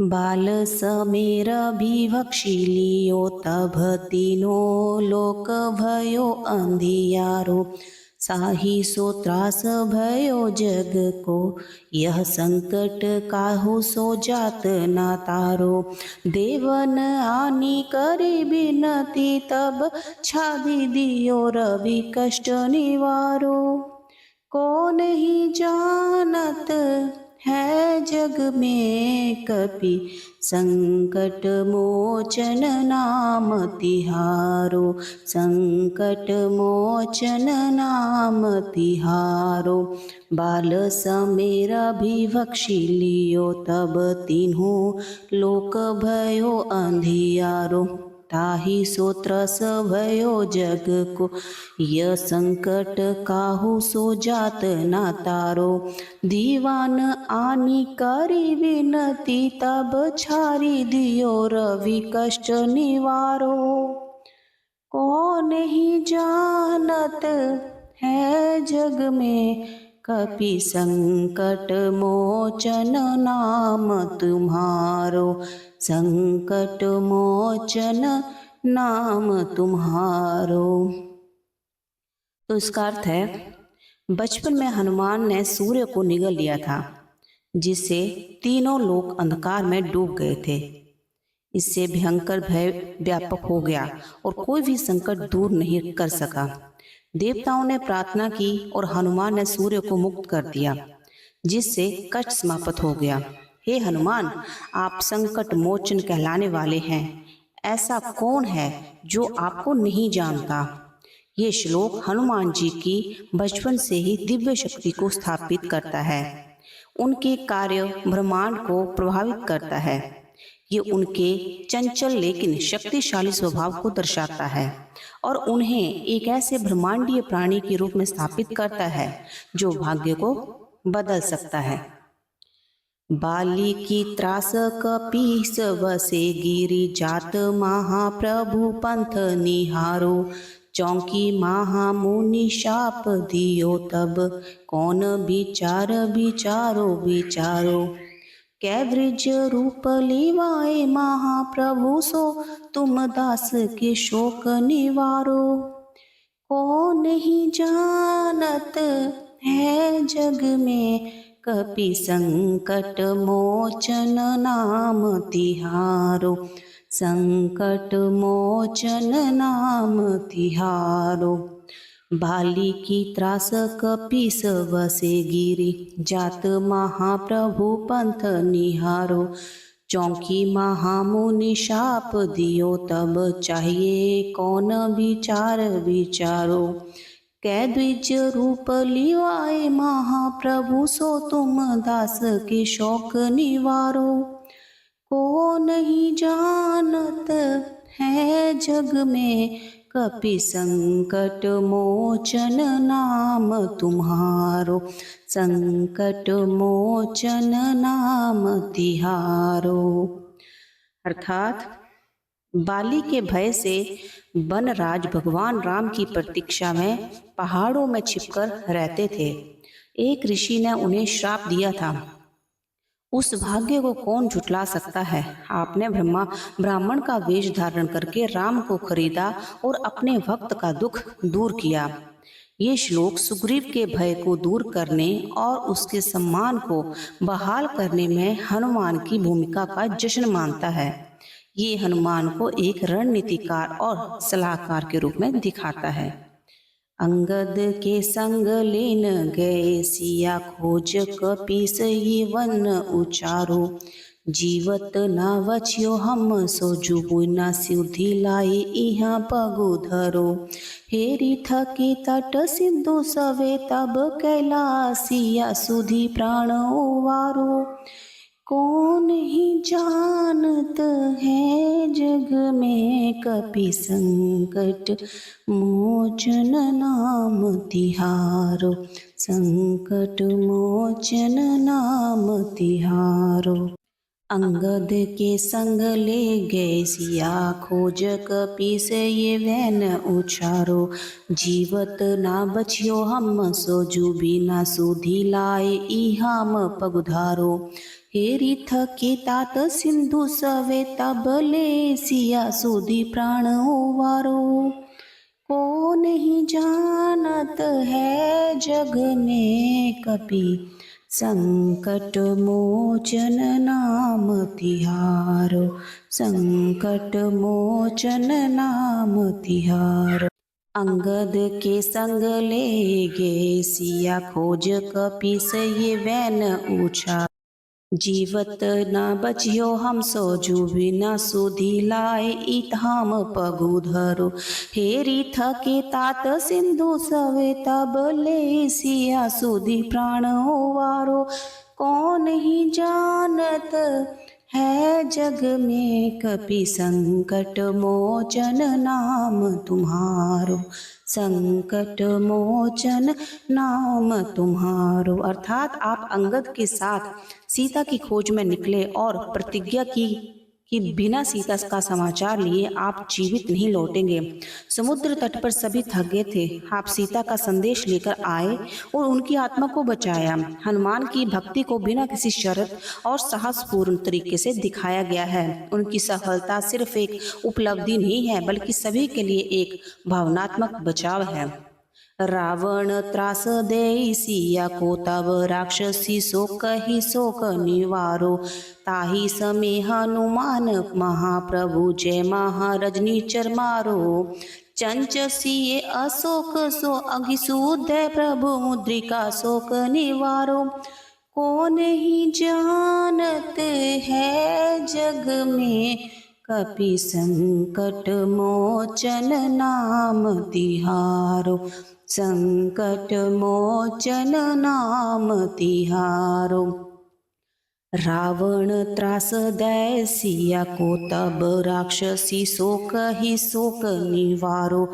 बाल समीर विवक्षी लियो तब तीनो लोक भयो अंधियारो। साही सो त्रास भयो जग को, यह संकट काहू सो जात ना तारो। देवन आनी करी बिनती तब, छादी दियो रवि कष्ट निवारो। कौन ही जानत है जग में कपि, संकट मोचन नाम तिहारो। संकट मोचन नाम तिहारो। बाल समीर विवक्षी लियो तब तीन्हु लोक भयो अंधियारो। ताहि सो त्रस भयो जग को, यह संकट काहू सो जात ना तारो। दीवान आनी करी विनती तब, छारी दियो रवि कष्ट निवारो। कौन ही जानत है जग में कपि, संकट मोचन नाम तुम्हारो। संकट मोचन नाम तुम्हारो। तो इसका अर्थ है, बचपन में हनुमान ने सूर्य को निगल लिया था, जिससे तीनों लोग अंधकार में डूब गए थे। इससे भयंकर भय व्यापक हो गया और कोई भी संकट दूर नहीं कर सका। देवताओं ने प्रार्थना की और हनुमान ने सूर्य को मुक्त कर दिया, जिससे कष्ट समाप्त हो गया। हे हनुमान, आप संकट मोचन कहलाने वाले हैं। ऐसा कौन है जो आपको नहीं जानता। ये श्लोक हनुमान जी की बचपन से ही दिव्य शक्ति को स्थापित करता है। उनके कार्य ब्रह्मांड को प्रभावित करता है। ये उनके चंचल लेकिन शक्तिशाली स्वभाव को दर्शाता है और उन्हें एक ऐसे ब्रह्मांडीय प्राणी के रूप में स्थापित करता है जो भाग्य को बदल सकता है। बाली की त्रास कपीस वसे गिरि, जात महाप्रभु पंथ निहारो। चौंकी महामुनि शाप दियो तब, कौन विचार विचारो विचारो। कैवृज रूप लिवाए महाप्रभु सो, तुम दास के शोक निवारो। कौन ही जानत है जग में कपि, संकट मोचन नाम तिहारो। संकट मोचन नाम तिहारो। बाली की त्रास कपीस वसे गिरि, जात महाप्रभु पंथ निहारो। चौंकी महामुनि शाप दियो तब, चाहिए कौन विचार विचारो। कै द्विज रूप लिवाए महाप्रभु सो, तुम दास के शोक निवारो। कौन ही जानत है जग में कपि, संकट मोचन नाम तुम्हारो। संकट मोचन नाम तिहारो। अर्थात बाली के भय से बनराज भगवान राम की प्रतीक्षा में पहाड़ों में छिपकर रहते थे। एक ऋषि ने उन्हें श्राप दिया था। उस भाग्य को कौन झुठला सकता है। आपने ब्राह्मण का वेश धारण करके राम को खरीदा और अपने भक्त का दुख दूर किया। ये श्लोक सुग्रीव के भय को दूर करने और उसके सम्मान को बहाल करने में हनुमान की भूमिका का जश्न मानता है। ये हनुमान को एक रणनीतिकार और सलाहकार के रूप में दिखाता है। अंगद के संग लेन गए सिया, खोज कपीस ये वन उचारो। जीवत न वछियो हम सो, जुबु न सिद्धि लाई इहाँ पगु धरो। हेरी थकी तट सिंधु सवे, तब कैलासिया सुधी प्राण उवारो। कौन ही जानत है जग में कपि, संकट मोचन नाम तिहारो। संकट मोचन नाम तिहारो। अंगद के संग ले गए सिया, खोज कपि से ये वैन उछारो। जीवत ना बचियो हम सोजू, बिना सुधी लाए इहाम पगुधारो। हेरी थके तात सिंधु सवे, तब ले सिया सुधी प्राण उवारो। को नहीं जानत है जग में कपि, संकट मोचन नाम तिहारो। संकट मोचन नाम तिहारो। अंगद के संग ले गे सिया, खोज कपि से ये वैन ऊँचा। जीवत न बचियो हम सोजू, बिना सुधी लाए इताम पगुधरो। हेरी थके तात सिंधु सवे, तब ले सिया सुधी प्राण उवारो। कौन ही जानत है जग में कपि, संकट मोचन नाम तुम्हारो। संकट मोचन नाम तुम्हारो। अर्थात आप अंगद के साथ सीता की खोज में निकले और प्रतिज्ञा की कि बिना सीता का समाचार लिए आप जीवित नहीं लौटेंगे। समुद्र तट पर सभी थक गए थे। आप सीता का संदेश लेकर आए और उनकी आत्मा को बचाया। हनुमान की भक्ति को बिना किसी शर्त और साहसपूर्ण तरीके से दिखाया गया है। उनकी सफलता सिर्फ एक उपलब्धि नहीं है, बल्कि सभी के लिए एक भावनात्मक बचाव है। रावण त्रास दे सिया को, तब राक्षसी सो कही शोक निवारो। ताही समय हनुमान महाप्रभु, जय महारजनी चरमारो। चंच सिए अशोक सो, अगिसूद प्रभु मुद्रिका शोक निवारो। कौन ही जानत है जग में कपि, संकट मोचन नाम तिहारो। संकट मोचन नाम तिहारो। रावण त्रास दै सिया को, तब राक्षसी सो कही शोक निवारो।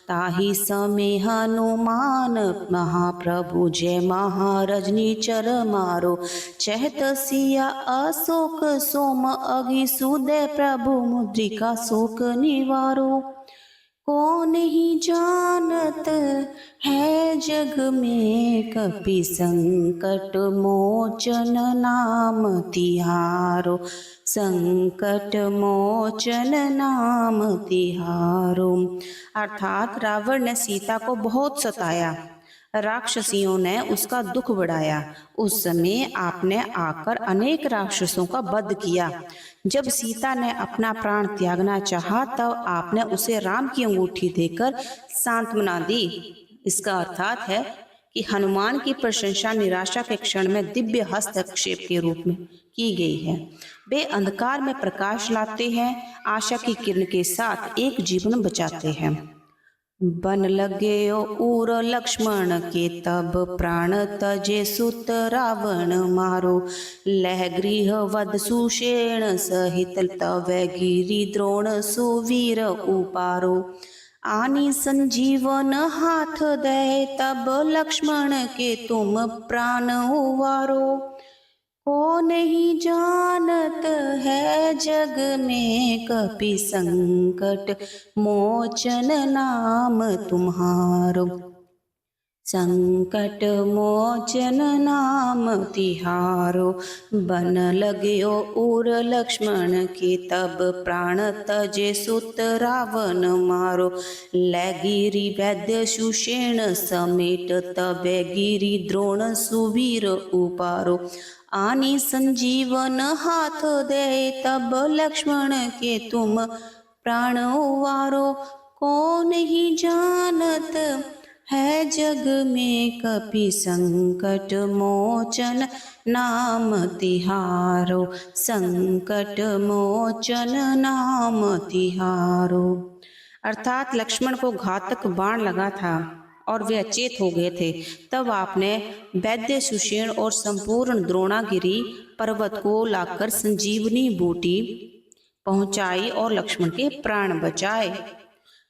ताही समय हनुमान महाप्रभु, जय महारजनी चर मारो। चहत सिया अशोक सोम, अगिसूदय प्रभु मुद्रिका शोक निवारो। कौन ही जानत है जग में कपि, संकट मोचन नाम तिहारो। संकट मोचन नाम तिहारो। अर्थात रावण ने सीता को बहुत सताया, राक्षसियों ने उसका दुख बढ़ाया। उस समय आपने आकर अनेक राक्षसों का वध किया। जब सीता ने अपना प्राण त्यागना चाहा, तब आपने उसे राम की अंगूठी देकर सांत्वना दी। इसका अर्थात है कि हनुमान की प्रशंसा निराशा के क्षण में दिव्य हस्तक्षेप के रूप में की गई है। वे अंधकार में प्रकाश लाते हैं, आशा की किरण के साथ एक जीवन बचाते हैं। बन लगे उर लक्ष्मण के, तब प्राण तजे सुत रावण मारो। लह गृह वध सुषेण सहित, तव गिरि द्रोण सुवीर उपारो। आनी संजीवन हाथ दे, तब लक्ष्मण के तुम प्राण उवारो। को नहीं जानत है जग में कपि, संकट मोचन नाम तुम्हारो। संकट मोचन नाम तिहारो। बन लग्यो उर लक्ष्मण के, तब प्राण तजे सुत रावण मारो। लगिरि वैद्य सुषेण समेट, तब गिरि द्रोण सुवीर उपारो। आनी संजीवन हाथ दे, तब लक्ष्मण के तुम प्राण उवारो। कौन ही जानत है जग में कपि, संकट मोचन नाम तिहारो। संकट मोचन नाम तिहारो। अर्थात लक्ष्मण को घातक बाण लगा था और वे अचेत हो गए थे। तब आपने वैद्य सुषेण और संपूर्ण द्रोणागिरी पर्वत को लाकर संजीवनी बूटी पहुंचाई और लक्ष्मण के प्राण बचाए।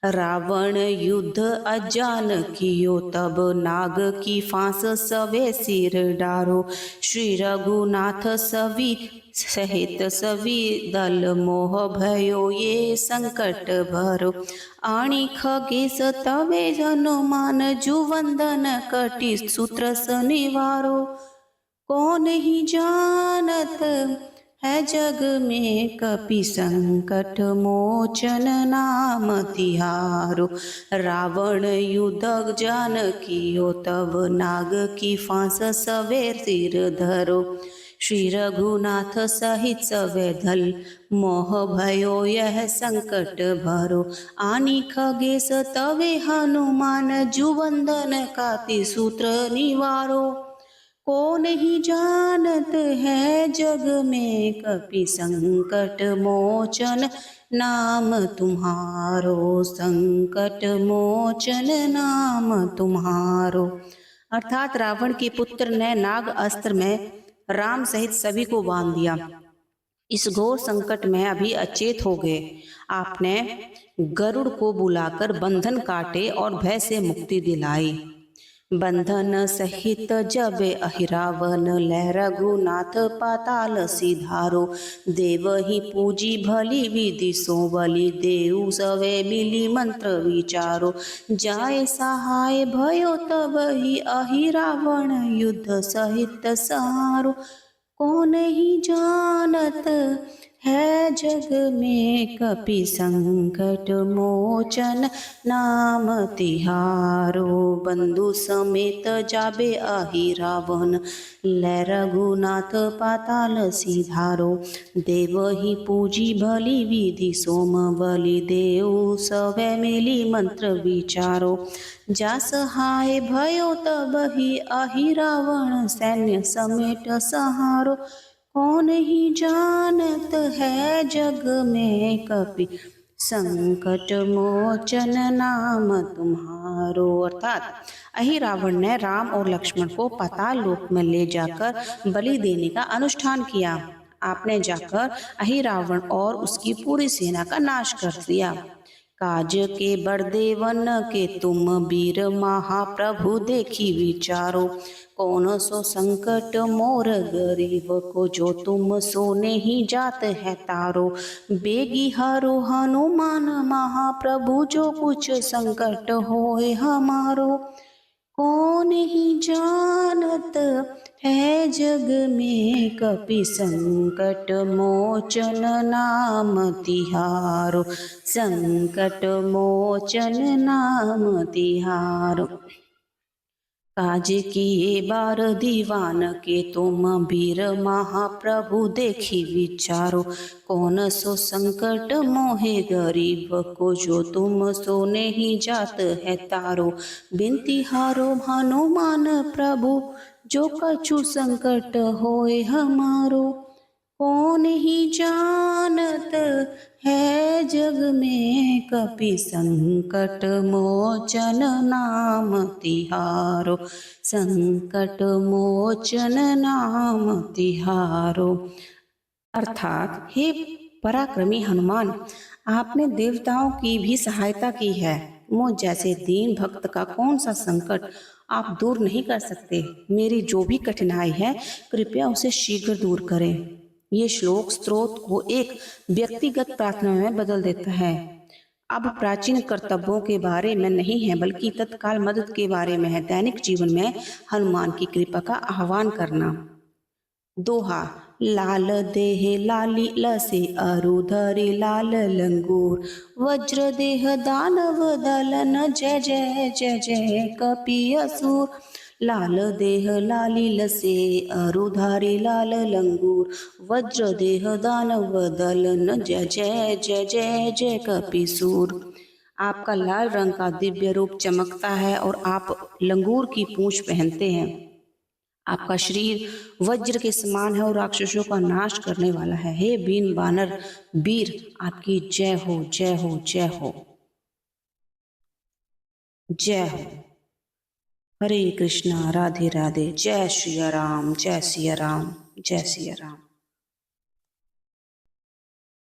रावण युद्ध अजान कियो, तब नाग की फांस सवे सिर डारो। श्री रघुनाथ सवी सहित सभी दल मोह भयो ये संकट भरो। आणी खगेश तवे हनुमान जुवंदन कटी सूत्र सनिवारो। कौन ही जानत है जग में कपि संकट मोचन नाम तिहारो। रावण युद्ध जानकियो तब नाग की फांस सवेर सिर धरो। श्री रघुनाथ सहित सवे दल मोह भयो यह संकट भरो। आनी खगेश तवे हनुमान जुवंदन काति सूत्र निवारो। कौन ही जानत है जग में कपि संकट मोचन नाम तुम्हारो। संकट मोचन नाम तुम्हारो। अर्थात रावण के पुत्र ने नाग अस्त्र में राम सहित सभी को बांध दिया। इस घोर संकट में अभी अचेत हो गए। आपने गरुड़ को बुलाकर बंधन काटे और भय से मुक्ति दिलाई। बंधन सहित जब अहिरावन लह रघुनाथ पाताल सिधारो। देव ही पूजी भली विधि सो बलि देव सवे मिली मंत्र विचारो। जाय सहाय भयो तब ही अहिरावण युद्ध सहित सहारो। कौन ही जानत है जग में कपि संकट मोचन नाम तिहारो। बंधु समेत जाबे अहिरावण लै रघुनाथ पाताल सिधारो। देव ही पूजी भली विधि सोम बलि देव सवे मिली मंत्र विचारो। जा सहाय भयो तब ही अहिरावण सैन्य समेट सहारो। कौन ही जानत है जग में कपि संकट मोचन नाम तुम्हारो। अर्थात अहिरावण ने राम और लक्ष्मण को पाताल लोक में ले जाकर बलि देने का अनुष्ठान किया। आपने जाकर अहिरावण और उसकी पूरी सेना का नाश कर दिया। काज के बड़देवन के तुम वीर महाप्रभु देखी विचारो। कौन सो संकट मोर गरीब को जो तुम सो नहीं जात है तारो। बेगी हरो हनुमान महाप्रभु जो कुछ संकट होए हमारो। कौन ही जानत है जग में कपि संकट मोचन नाम तिहारो। संकट मोचन नाम तिहारो। काज किए बार दीवान के तुम वीर महाप्रभु देखी विचारो। कौन सो संकट मोहे गरीब को जो तुम सो नहीं जात है तारो। बिनती हारो हनुमान प्रभु जो कछु संकट होए हमारो। कौन ही जानत है जग में कपि संकट मोचन नाम तिहारो। संकट मोचन नाम तिहारो। अर्थात हे पराक्रमी हनुमान, आपने देवताओं की भी सहायता की है। मुझ जैसे दीन भक्त का कौन सा संकट आप दूर नहीं कर सकते। मेरी जो भी कठिनाई है कृपया उसे शीघ्र दूर करें। ये श्लोक स्त्रोत को एक व्यक्तिगत प्रार्थना में बदल देता है। अब प्राचीन कर्तव्यों के बारे में नहीं है बल्कि तत्काल मदद के बारे में है। दैनिक जीवन में हनुमान की कृपा का आह्वान करना। दोहा। लाल देह लाली लसे अरुधरि लाल लंगूर। वज्र देह दानव दलन जय जय जय जय कपि असुर। लाल देह लाली लसे अरुधारी लाल लंगूर। वज्र देह दानव दलन जय जय जय जय जय कपिसूर। आपका लाल रंग का दिव्य रूप चमकता है और आप लंगूर की पूंछ पहनते हैं। आपका शरीर वज्र के समान है और राक्षसों का नाश करने वाला है। हे बीन बानर वीर, आपकी जय हो जय हो जय हो जय हो। हरे कृष्णा राधे राधे। जय श्री राम जय सिया राम जय सिया राम।